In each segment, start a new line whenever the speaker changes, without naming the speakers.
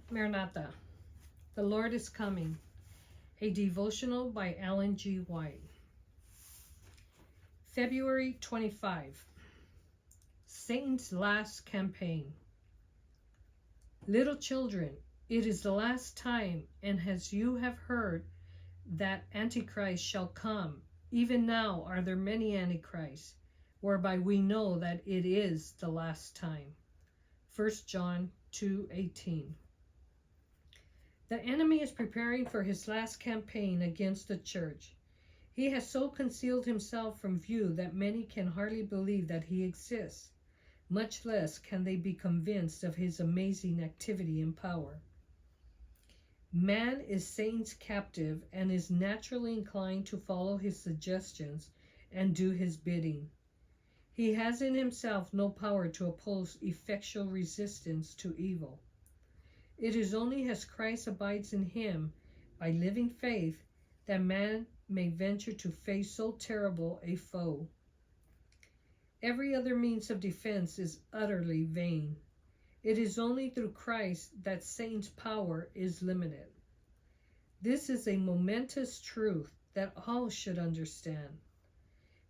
Maranatha, the Lord is coming. A devotional by Ellen G. White. February 25. Satan's last campaign. Little children, it is the last time, and as you have heard that Antichrist shall come, even now are there many Antichrists, whereby we know that it is the last time. 1 John 2:18. The enemy is preparing for his last campaign against the church. He has so concealed himself from view that many can hardly believe that he exists, much less can they be convinced of his amazing activity and power. Man is Satan's captive and is naturally inclined to follow his suggestions and do his bidding. He has in himself no power to oppose effectual resistance to evil. It is only as Christ abides in him, by living faith, that man may venture to face so terrible a foe. Every other means of defense is utterly vain. It is only through Christ that Satan's power is limited. This is a momentous truth that all should understand.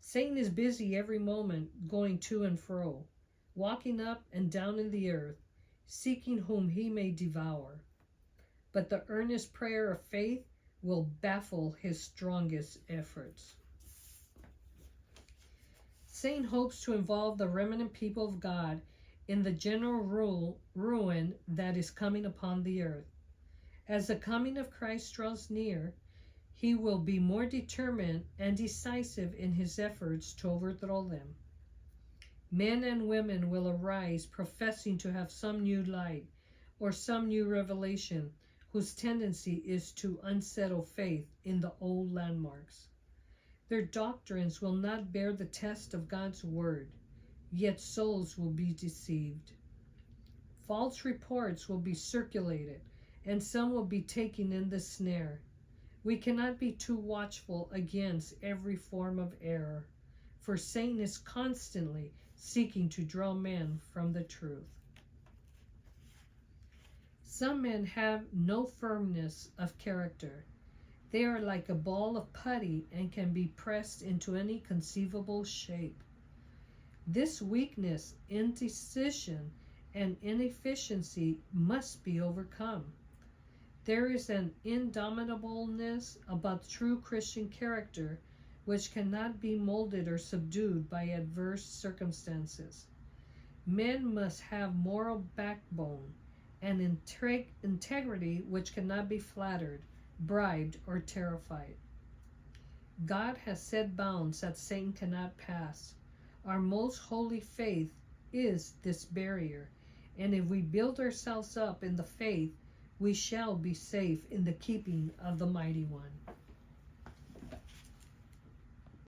Satan is busy every moment going to and fro, walking up and down in the earth, seeking whom he may devour. But the earnest prayer of faith will baffle his strongest efforts. Satan hopes to involve the remnant people of God in the general ruin that is coming upon the earth. As the coming of Christ draws near, he will be more determined and decisive in his efforts to overthrow them. Men and women will arise professing to have some new light or some new revelation whose tendency is to unsettle faith in the old landmarks. Their doctrines will not bear the test of God's word, yet souls will be deceived. False reports will be circulated, and some will be taken in the snare. We cannot be too watchful against every form of error, for Satan is constantly seeking to draw men from the truth. Some men have no firmness of character. They are like a ball of putty and can be pressed into any conceivable shape. This weakness, indecision, and inefficiency must be overcome. There is an indomitableness about true Christian character which cannot be molded or subdued by adverse circumstances. Men must have moral backbone and integrity which cannot be flattered, bribed, or terrified. God has set bounds that Satan cannot pass. Our most holy faith is this barrier, and if we build ourselves up in the faith, we shall be safe in the keeping of the Mighty One.